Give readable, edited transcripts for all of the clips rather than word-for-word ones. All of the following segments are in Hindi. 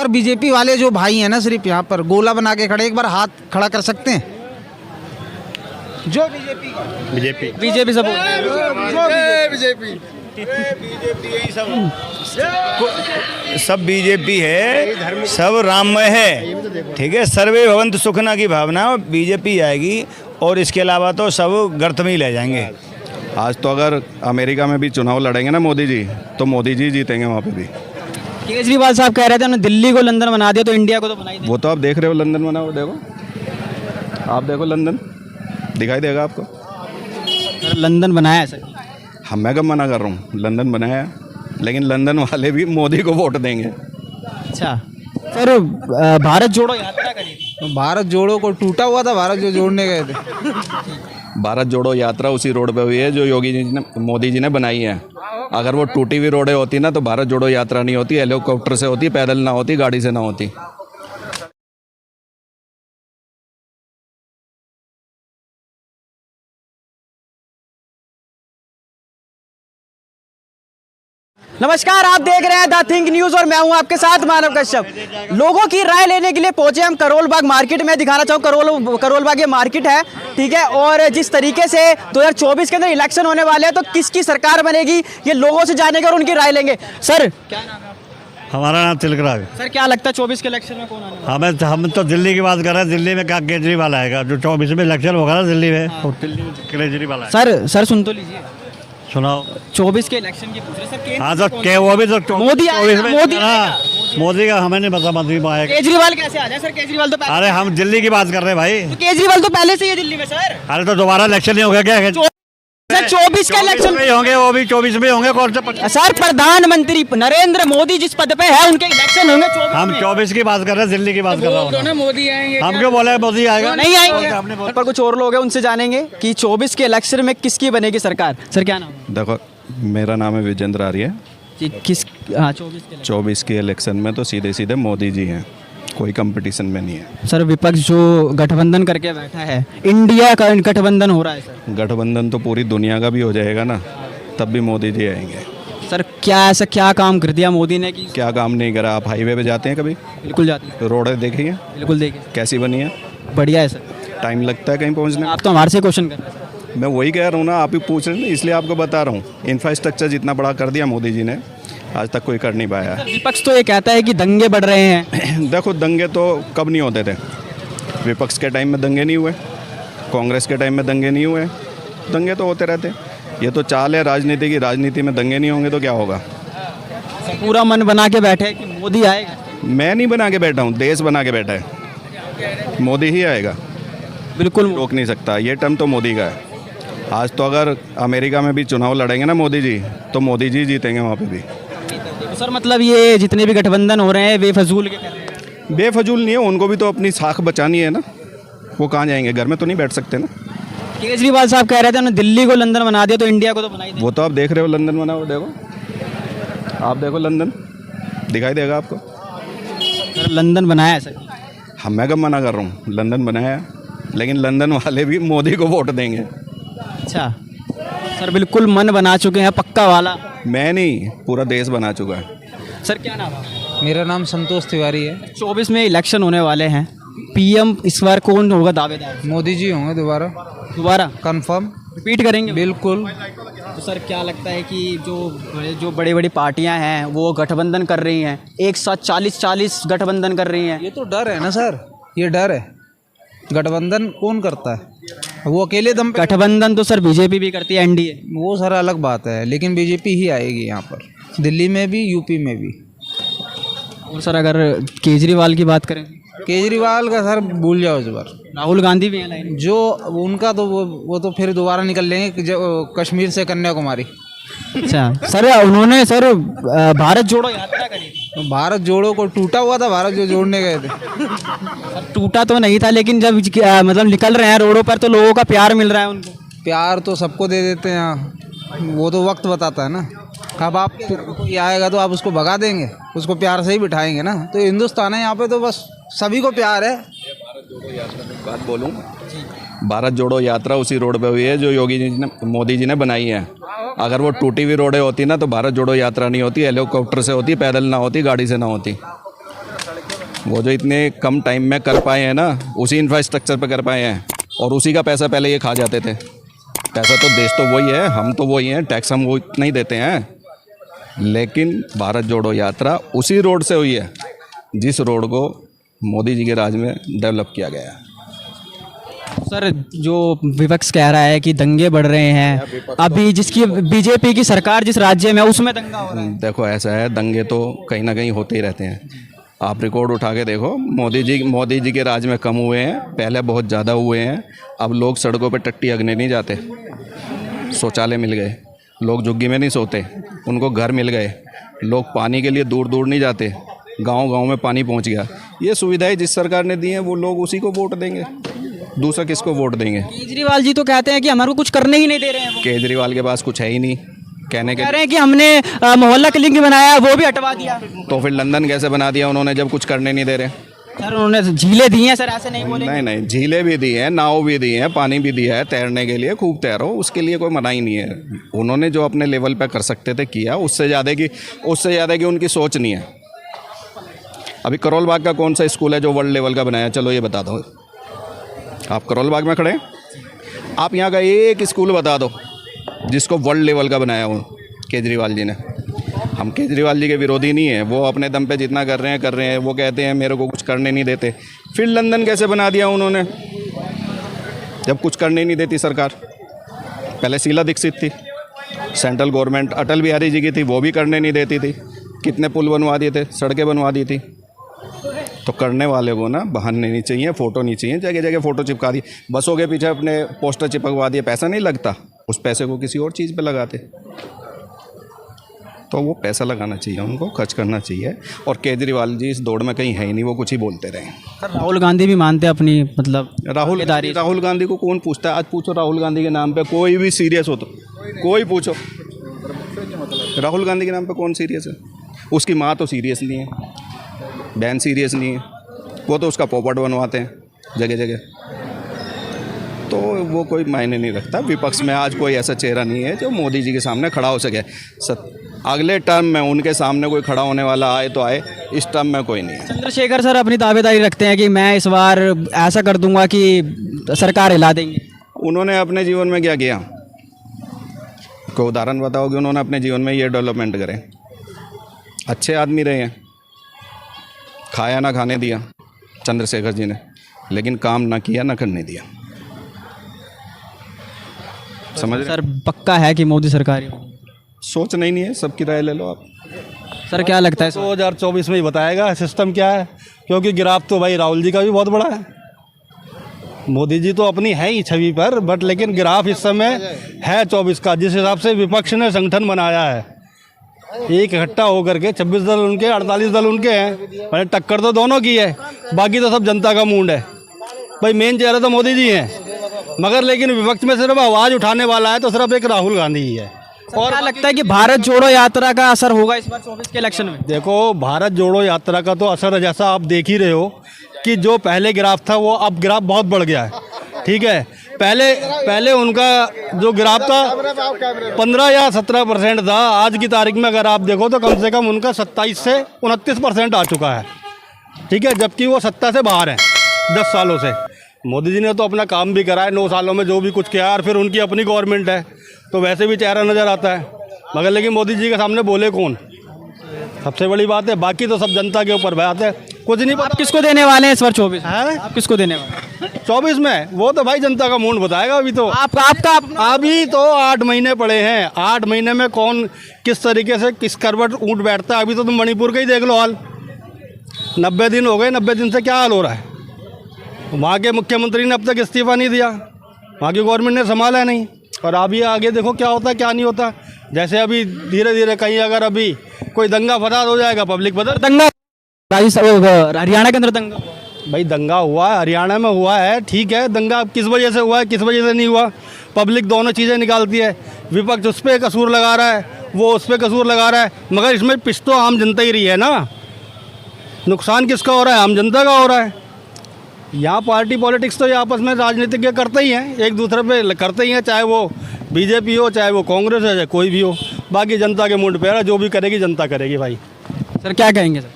पर बीजेपी वाले जो भाई हैं ना, सिर्फ यहाँ पर गोला बना के खड़े, एक बार हाथ खड़ा कर सकते हैं जो बीजेपी बीजेपी सब सब बीजेपी है, सब राममय है, ठीक है। सर्वे भवन्तु सुखना की भावना बीजेपी आएगी और इसके अलावा तो सब गर्त में ही ले जाएंगे। आज तो अगर अमेरिका में भी चुनाव लड़ेंगे ना मोदी जी, तो मोदी जी जीतेंगे वहाँ पे भी। केजरीवाल साहब कह रहे थे उन्होंने दिल्ली को लंदन बना दिया तो इंडिया को तो बना ही दिया। वो तो आप देख रहे हो लंदन बना, वो देखो, आप देखो लंदन दिखाई देगा आपको। सर लंदन बनाया है सर। हम मैं कब मना कर रहा हूँ, लंदन बनाया, लेकिन लंदन वाले भी मोदी को वोट देंगे। अच्छा सर, भारत जोड़ो यात्रा करी। भारत जोड़ो को टूटा हुआ था, भारत जो जोड़ने गए थे। भारत जोड़ो यात्रा उसी रोड पे हुई है जो योगी जी ने, मोदी जी ने बनाई है। अगर वो टूटी हुई रोडें होती ना तो भारत जोड़ो यात्रा नहीं होती, हेलीकॉप्टर से होती, पैदल ना होती, गाड़ी से ना होती। नमस्कार, आप देख रहे हैं द थिंक न्यूज और मैं हूं आपके साथ मानव कश्यप। लोगों की राय लेने के लिए पहुंचे हम करोल बाग मार्केट में। दिखाना चाहूँ करोल बाग ये मार्केट है, ठीक है। और जिस तरीके से 2024 के अंदर इलेक्शन होने वाले हैं तो किसकी सरकार बनेगी ये लोगों से जानेंगे और उनकी राय लेंगे। सर क्या नाम है? हमारा नाम तिलकराज। सर क्या लगता है 24 के इलेक्शन में कौन आने? हम तो दिल्ली की बात कर रहे हैं। दिल्ली में क्या केजरीवाल आएगा? जो 24 में इलेक्शन होगा ना दिल्ली में, तो दिल्ली में केजरीवाल आएगा। सर सुन तो लीजिए, सुनाओ। 24 के इलेक्शन की पूछ रहे सर। हाँ तो क्या वो भी तो मोदी आएगा, मोदी का हमें नहीं पता, मोदी आएगा। केजरीवाल कैसे आ जाए सर? केजरीवाल तो अरे हम दिल्ली की बात कर रहे हैं भाई। तो केजरीवाल तो पहले से ही है दिल्ली में सर। अरे तो दोबारा इलेक्शन नहीं होगा क्या? सर 24 के इलेक्शन में होंगे, वो भी 24 में होंगे। कौन से सर प्रधानमंत्री नरेंद्र मोदी जिस पद पे है उनके इलेक्शन होंगे 24 हम 24 की बात कर रहे हैं, दिल्ली की बात कर रहे हैं। मोदी आएंगे। हम क्यों बोले मोदी आएगा? नहीं आएंगे। पर कुछ और लोग हैं, उनसे जानेंगे कि 24 के इलेक्शन में किसकी बनेगी सरकार। सर क्या नाम? देखो, मेरा नाम है विजेंद्र आर्य। किस? हाँ 24 के इलेक्शन में तो सीधे सीधे मोदी जी हैं, कोई कंपटीशन में नहीं है। सर विपक्ष जो गठबंधन करके बैठा है, इंडिया का गठबंधन हो रहा है सर। गठबंधन तो पूरी दुनिया का भी हो जाएगा ना, तब भी मोदी जी आएंगे। सर क्या ऐसा क्या काम कर दिया मोदी ने कि? क्या काम नहीं करा? आप हाईवे पे जाते हैं कभी? बिल्कुल जाते हैं। रोडें देखिए, बिल्कुल देखिए कैसी बनी है? बढ़िया है सर। टाइम लगता है कहीं पहुंचने में। आप तो हमारे से क्वेश्चन कर रहे हैं। मैं वही कह रहा हूँ ना, आप ही पूछ रहे हैं ना, इसलिए आपको बता रहा हूँ। इंफ्रास्ट्रक्चर जितना बड़ा कर दिया मोदी जी ने, आज तक कोई कर नहीं पाया है। विपक्ष तो ये कहता है कि दंगे बढ़ रहे हैं। देखो, दंगे तो कब नहीं होते थे? विपक्ष के टाइम में दंगे नहीं हुए, कांग्रेस के टाइम में दंगे नहीं हुए, दंगे तो होते रहते। ये तो चाल है राजनीति की, राजनीति में दंगे नहीं होंगे तो क्या होगा? पूरा मन बना के बैठे हैं कि मोदी आएगा। मैं नहीं बना के बैठा हूँ, देश बना के बैठा है। मोदी ही आएगा, बिल्कुल रोक नहीं सकता। ये टर्म तो मोदी का है। आज तो अगर अमेरिका में भी चुनाव लड़ेंगे ना मोदी जी, तो मोदी जी जीतेंगे वहाँ पे भी। तो सर मतलब ये जितने भी गठबंधन हो रहे हैं बेफजूल के कर रहे हैं? बेफजूल नहीं है, उनको भी तो अपनी साख बचानी है ना। वो कहाँ जाएंगे? घर में तो नहीं बैठ सकते ना। केजरीवाल साहब कह रहे थे उन्होंने दिल्ली को लंदन बना दिया तो इंडिया को तो बना ही दिया। वो तो आप देख रहे हो लंदन बना, वो देखो, आप देखो लंदन दिखाई देगा आपको। सर लंदन बनाया है सर। हम मैं कब मना कर रहा हूँ, लंदन बनाया है, लेकिन लंदन वाले भी मोदी को वोट देंगे। अच्छा सर, बिल्कुल मन बना चुके हैं पक्का वाला। मैं नहीं, पूरा देश बना चुका है। सर क्या नाम है? मेरा नाम संतोष तिवारी है। 24 में इलेक्शन होने वाले हैं, पीएम इस बार कौन होगा दावेदार? मोदी जी होंगे दोबारा कंफर्म रिपीट करेंगे? बिल्कुल। तो सर क्या लगता है कि जो बड़ी बड़ी पार्टियां हैं वो गठबंधन कर रही हैं, एक साथ 40 गठबंधन कर रही हैं? ये तो डर है ना सर, ये डर है। गठबंधन कौन करता है? वो अकेले दम पे। गठबंधन तो सर बीजेपी भी करती है, एनडीए। वो सर अलग बात है, लेकिन बीजेपी ही आएगी यहाँ पर, दिल्ली में भी यूपी में भी। और सर अगर केजरीवाल की बात करें? केजरीवाल का सर भूल जाओ इस बार। राहुल गांधी भी है लाइन। जो उनका तो वो तो फिर दोबारा निकल लेंगे जो कश्मीर से कन्याकुमारी। अच्छा सर, उन्होंने सर भारत जोड़ो यात्रा करी। भारत जोड़ो को टूटा हुआ था, भारत जो जोड़ने गए थे। सर टूटा तो नहीं था, लेकिन जब मतलब निकल रहे हैं रोडों पर तो लोगों का प्यार मिल रहा है उनको। प्यार तो सबको दे देते हैं यहाँ, वो तो वक्त बताता है ना। अब आप कोई आएगा तो आप उसको भगा देंगे, उसको प्यार से ही बिठाएंगे ना। तो हिंदुस्तान है यहाँ पे, तो बस सभी को प्यार है। बात बोलूँ, भारत जोड़ो यात्रा उसी रोड पे हुई है जो योगी जी ने, मोदी जी ने बनाई है। अगर वो टूटी हुई रोडें होती ना तो भारत जोड़ो यात्रा नहीं होती, हेलीकॉप्टर से होती, पैदल ना होती, गाड़ी से ना होती। वो जो इतने कम टाइम में कर पाए हैं ना, उसी इंफ्रास्ट्रक्चर पे कर पाए हैं, और उसी का पैसा पहले ये खा जाते थे। पैसा तो देश तो वही है, हम तो वही हैं, टैक्स हम वो इतना ही देते हैं। लेकिन भारत जोड़ो यात्रा उसी रोड से हुई है जिस रोड को मोदी जी के राज में डेवलप किया गया है। सर, जो विपक्ष कह रहा है कि दंगे बढ़ रहे हैं, अभी जिसकी बीजेपी की सरकार जिस राज्य में है उसमें दंगा हो रहा है। देखो ऐसा है, दंगे तो कहीं ना कहीं होते ही रहते हैं। आप रिकॉर्ड उठा के देखो, मोदी जी के राज में कम हुए हैं, पहले बहुत ज़्यादा हुए हैं। अब लोग सड़कों पे टट्टी अगने नहीं जाते, शौचालय मिल गए, लोग झुग्गी में नहीं सोते, उनको घर मिल गए, लोग पानी के लिए दूर दूर नहीं जाते, गांव-गांव में पानी पहुंच गया। ये सुविधाएं जिस सरकार ने दी हैं वो लोग उसी को वोट देंगे, दूसरा किसको वोट देंगे। केजरीवाल जी तो कहते हैं कि हमारे को कुछ करने ही नहीं दे रहे हैं। वो केजरीवाल के पास कुछ है ही नहीं कहने के। कह रहे हैं कि हमने मोहल्ला क्लिनिक बनाया, वो भी हटवा दिया। तो फिर लंदन कैसे बना दिया उन्होंने जब कुछ करने नहीं दे रहे। सर, उन्होंने झीलें दी हैं सर, ऐसे नहीं बोलेंगे। नहीं, झीलें भी दी हैं, नाव भी दी हैं, पानी भी दिया है तैरने के लिए, खूब तैरो, उसके लिए कोई मना ही नहीं है। उन्होंने जो अपने लेवल पे कर सकते थे किया, उससे ज़्यादा की उनकी सोच नहीं है। अभी करोल बाग का कौन सा स्कूल है जो वर्ल्ड लेवल का बनाया, चलो ये बता दो। आप करोल बाग में खड़े हैं, आप यहाँ का एक स्कूल बता दो जिसको वर्ल्ड लेवल का बनाया हो केजरीवाल जी ने। हम केजरीवाल जी के विरोधी नहीं है, वो अपने दम पे जितना कर रहे हैं। वो कहते हैं मेरे को कुछ करने नहीं देते। फिर लंदन कैसे बना दिया उन्होंने जब कुछ करने नहीं देती सरकार। पहले शीला दीक्षित थी, सेंट्रल गवर्नमेंट अटल बिहारी जी की थी, वो भी करने नहीं देती थी। कितने पुल बनवा दिए थे, सड़कें बनवा दी थी। तो करने वाले को ना बहाने नहीं चाहिए, फ़ोटो नहीं चाहिए, जगह जगह फ़ोटो चिपका दी, बसों के पीछे अपने पोस्टर चिपकवा दिए। पैसा नहीं लगता, उस पैसे को किसी और चीज़ पे लगाते। तो वो पैसा लगाना चाहिए, उनको खर्च करना चाहिए। और केजरीवाल जी इस दौड़ में कहीं है ही नहीं, वो कुछ ही बोलते रहे। सर, राहुल गांधी भी मानते हैं अपनी मतलब राहुल गांधी को कौन पूछता है? आज पूछो राहुल गांधी के नाम पे, कोई भी सीरियस हो तो कोई पूछो, राहुल गांधी के नाम पे कौन सीरियस है? उसकी माँ तो सीरियस नहीं है, बहन सीरियस नहीं है, वो तो उसका पोपट बनवाते हैं जगह जगह। तो वो कोई मायने नहीं रखता। विपक्ष में आज कोई ऐसा चेहरा नहीं है जो मोदी जी के सामने खड़ा हो सके। अगले टर्म में उनके सामने कोई खड़ा होने वाला आए तो आए, इस टर्म में कोई नहीं है। चंद्रशेखर सर अपनी दावेदारी रखते हैं कि मैं इस बार ऐसा कर दूंगा कि सरकार हिला देंगे। उन्होंने अपने जीवन में क्या किया? कोई उदाहरण बताओ कि उन्होंने अपने जीवन में ये डेवलपमेंट करे। अच्छे आदमी रहे हैं, खाया ना खाने दिया चंद्रशेखर जी ने, लेकिन काम ना किया ना करने दिया। समझ सर, पक्का है कि मोदी सरकार सोचना ही नहीं है, सबकी राय ले लो आप। सर, क्या लगता है 2024 में ही बताएगा सिस्टम क्या है, क्योंकि गिराफ तो भाई राहुल जी का भी बहुत बड़ा है। मोदी जी तो अपनी है ही छवि पर, बट लेकिन गिराफ इस समय है 24 का, जिस हिसाब से विपक्ष ने संगठन बनाया है। एक इकट्ठा होकर के 26 दल उनके, 48 दल उनके हैं, मैंने टक्कर तो दोनों की है, बाकी तो सब जनता का मूड है। भाई मेन चेहरा तो मोदी जी हैं, मगर लेकिन विपक्ष में सिर्फ आवाज़ उठाने वाला है तो सिर्फ एक राहुल गांधी ही है। और क्या लगता है कि भारत जोड़ो यात्रा का असर होगा इस बार 24 के इलेक्शन में? देखो, भारत जोड़ो यात्रा का तो असर जैसा आप देख ही रहे हो कि जो पहले ग्राफ था वो अब ग्राफ बहुत बढ़ गया है। ठीक है, पहले उनका जो ग्राफ था 15 या 17% था, आज की तारीख में अगर आप देखो तो कम से कम उनका 27 से 29% आ चुका है। ठीक है, जबकि वो सत्ता से बाहर हैं 10 सालों से। मोदी जी ने तो अपना काम भी करा है 9 सालों में, जो भी कुछ किया, और फिर उनकी अपनी गवर्नमेंट है तो वैसे भी चेहरा नज़र आता है, मगर लेकिन मोदी जी के सामने बोले कौन? सबसे बड़ी बात है। बाकी तो सब जनता के ऊपर बात है, कुछ नहीं। आप किसको देने वाले हैं इस बार 24? आप किसको देने वाले 24 में? वो तो भाई जनता का मूड बताएगा। अभी तो आपका अभी तो 8 महीने पड़े हैं। 8 महीने में कौन किस तरीके से किस करवट ऊँट बैठता है। अभी तो तुम मणिपुर का ही देख लो हाल, 90 दिन हो गए, 90 दिन से क्या हाल हो रहा है। वहाँ के मुख्यमंत्री ने अब तक इस्तीफा नहीं दिया, वहाँ की गवर्नमेंट ने संभाला नहीं। और अभी आगे देखो क्या होता है क्या नहीं होता। जैसे अभी धीरे धीरे कहीं अगर अभी कोई दंगा फसाद हो जाएगा, पब्लिक बदल दंगा हरियाणा के अंदर दंगा, भाई दंगा हुआ है, हरियाणा में हुआ है, ठीक है। दंगा किस वजह से हुआ है, किस वजह से नहीं हुआ, पब्लिक दोनों चीज़ें निकालती है। विपक्ष उस पर कसूर लगा रहा है, वो उस पर कसूर लगा रहा है, मगर इसमें पिछ तो आम जनता ही रही है ना। नुकसान किसका हो रहा है? आम जनता का हो रहा है। यहाँ पार्टी पॉलिटिक्स तो ये आपस में राजनीतिज्ञ करते ही हैं, एक दूसरे पे करते ही हैं, चाहे वो बीजेपी हो, चाहे वो कांग्रेस हो, चाहे कोई भी हो। बाकी जनता के मूड पे है, जो भी करेगी जनता करेगी भाई। सर क्या कहेंगे सर?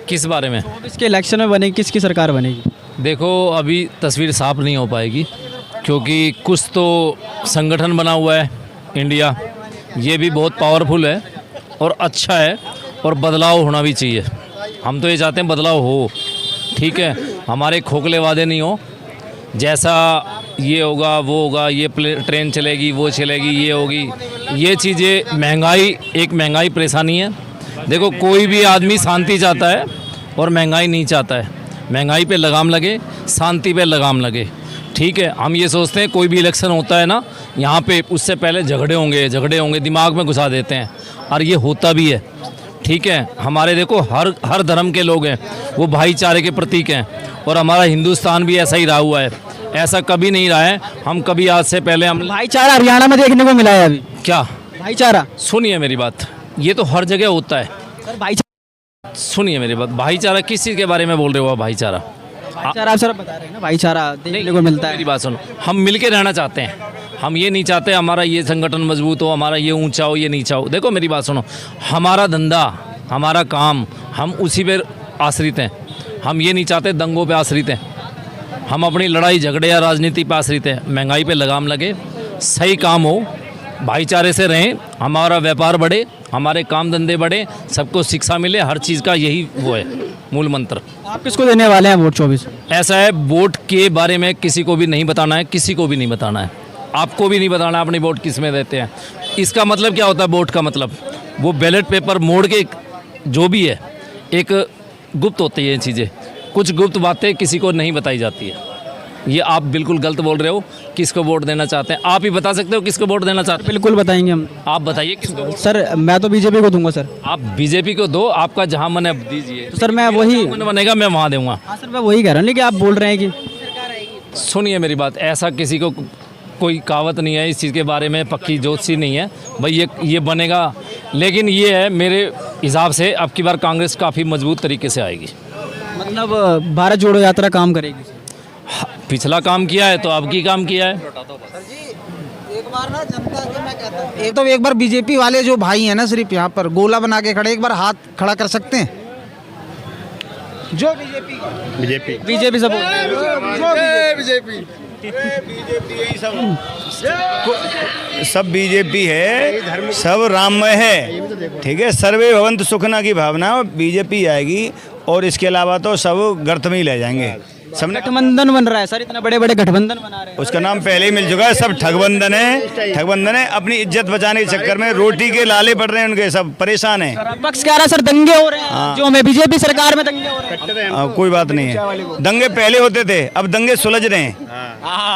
किस बारे में? इसके इलेक्शन में बनेगी, किसकी सरकार बनेगी? देखो अभी तस्वीर साफ नहीं हो पाएगी क्योंकि कुछ तो संगठन बना हुआ है इंडिया, ये भी बहुत पावरफुल है और अच्छा है और बदलाव होना भी चाहिए। हम तो ये चाहते हैं बदलाव हो, ठीक है, हमारे खोखले वादे नहीं हो, जैसा ये होगा वो होगा, ये ट्रेन चलेगी वो चलेगी ये होगी, ये चीज़ें महंगाई परेशानी है। देखो कोई भी आदमी शांति चाहता है और महंगाई नहीं चाहता है। महंगाई पे लगाम लगे, शांति पे लगाम लगे, ठीक है। हम ये सोचते हैं कोई भी इलेक्शन होता है ना यहाँ पे, उससे पहले झगड़े होंगे दिमाग में घुसा देते हैं और ये होता भी है, ठीक है। हमारे देखो हर धर्म के लोग हैं, वो भाईचारे के प्रतीक हैं और हमारा हिंदुस्तान भी ऐसा ही रहा हुआ है, ऐसा कभी नहीं रहा है। हम कभी आज से पहले हम भाईचारा हरियाणा में देखने को मिला है अभी। क्या भाईचारा? सुनिए मेरी बात, ये तो हर जगह होता है। सर भाईचारा, सुनिए मेरी बात, भाईचारा किस चीज़ के बारे में बोल रहे हो आप? भाईचारा आप सर बता रहे हैं ना, भाईचारा देखने को मिलता है। मेरी बात सुनो, हम मिल के रहना चाहते हैं, हम ये नहीं चाहते हमारा ये संगठन मजबूत हो, हमारा ये ऊंचा हो, ये नीचा हो। देखो मेरी बात सुनो, हमारा धंधा हमारा काम हम उसी पे आश्रित हैं। हम ये नहीं चाहते दंगों पे आश्रित हैं, हम अपनी लड़ाई झगड़े या राजनीति पे आश्रित हैं। महंगाई पे लगाम लगे, सही काम हो, भाईचारे से रहें, हमारा व्यापार बढ़े, हमारे काम धंधे बढ़े, सबको शिक्षा मिले, हर चीज़ का यही वो है मूल मंत्र। आप किसको देने वाले हैं वोट 24? ऐसा है, वोट के बारे में किसी को भी नहीं बताना है, किसी को भी नहीं बताना है, आपको भी नहीं बताना अपनी वोट किस में देते हैं। इसका मतलब क्या होता है? वोट का मतलब वो बैलेट पेपर मोड़ के जो भी है, एक गुप्त होती है ये चीज़ें, कुछ गुप्त बातें किसी को नहीं बताई जाती है। ये आप बिल्कुल गलत बोल रहे हो। किसको वोट देना चाहते हैं आप ही बता सकते हो, किसको वोट देना चाहते हैं? बिल्कुल बताएंगे हम। आप बताइए किसको? सर मैं तो बीजेपी को दूंगा सर। आप बीजेपी को दो, आपका जहाँ मन है दीजिए। तो सर मैं वही मन बनेगा मैं वहाँ दूंगा। हाँ सर मैं वही कह रहा हूँ, लेकिन आप बोल रहे हैं कि सुनिए मेरी बात, ऐसा किसी को कोई कहावत नहीं है इस चीज़ के बारे में, पक्की ज्योतिषी नहीं है भाई ये बनेगा। लेकिन ये है मेरे हिसाब से अब की बार कांग्रेस काफ़ी मजबूत तरीके से आएगी। मतलब भारत जोड़ो यात्रा काम करेगी। पिछला काम किया है तो अब की काम किया है। एक बार ना जनता के मैं कहता हूं, एक बार बीजेपी वाले जो भाई हैं ना, सिर्फ यहाँ पर गोला बना के खड़े, एक बार हाथ खड़ा कर सकते हैं? जो बीजेपी सब सब बीजेपी है, सब राममय है, ठीक है। सर्वे भवन्तु सुखना की भावना बीजेपी आएगी और इसके अलावा तो सब गर्त में ही ले जाएंगे। सबने गठबंधन बन रहा है सर, इतना बड़े बड़े गठबंधन बना रहे हैं। उसका नाम पहले ही मिल चुका है, सब ठगबंधन है। अपनी इज्जत बचाने के चक्कर में रोटी के लाले पड़ रहे हैं उनके, सब परेशान हैं। पक्ष कह रहा है सर दंगे हो रहे हैं, जो हमें बीजेपी सरकार में दंगे हो रहे हैं। कोई बात नहीं है, दंगे पहले होते थे, अब दंगे सुलझ रहे हैं।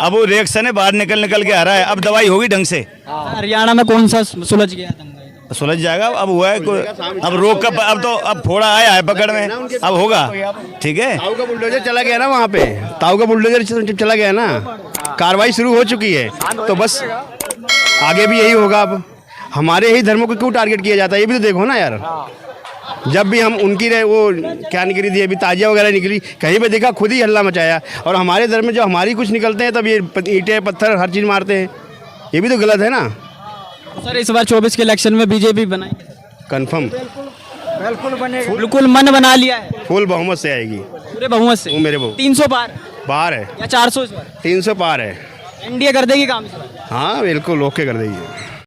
अब वो रिएक्शन है, बाहर निकल के आ रहा है, अब दवाई होगी ढंग से। हरियाणा में कौन सा सुलझ गया दंगा? सुलझ जाएगा, अब हुआ है, अब रोक का अब फोड़ा आया है पकड़ में, अब होगा, ठीक है। ताऊ का बुलडोजर चला गया ना वहाँ पे, ताऊ का बुलडोजर चला गया ना, कार्रवाई शुरू हो चुकी है, तो बस आगे भी यही होगा। अब हमारे ही धर्मों को क्यों टारगेट किया जाता है, ये भी तो देखो ना यार। जब भी हम उनकी वो क्या निकली थी अभी, ताजिया वगैरह निकली, कहीं पे देखा खुद ही हल्ला मचाया, और हमारे धर्म में जो हमारी कुछ निकलते हैं तब ये ईंटें पत्थर हर चीज़ मारते हैं, ये भी तो गलत है ना। सर इस बार 24 के इलेक्शन में बीजेपी बनाएगी कंफर्म, बिल्कुल मन बना लिया है, फुल बहुमत से आएगी, पूरे बहुमत से। मेरे बहु 300 पार है या 400 इस बार? 300 पार है। एनडीए कर देगी काम इस बार? हाँ बिल्कुल ओके कर देगी।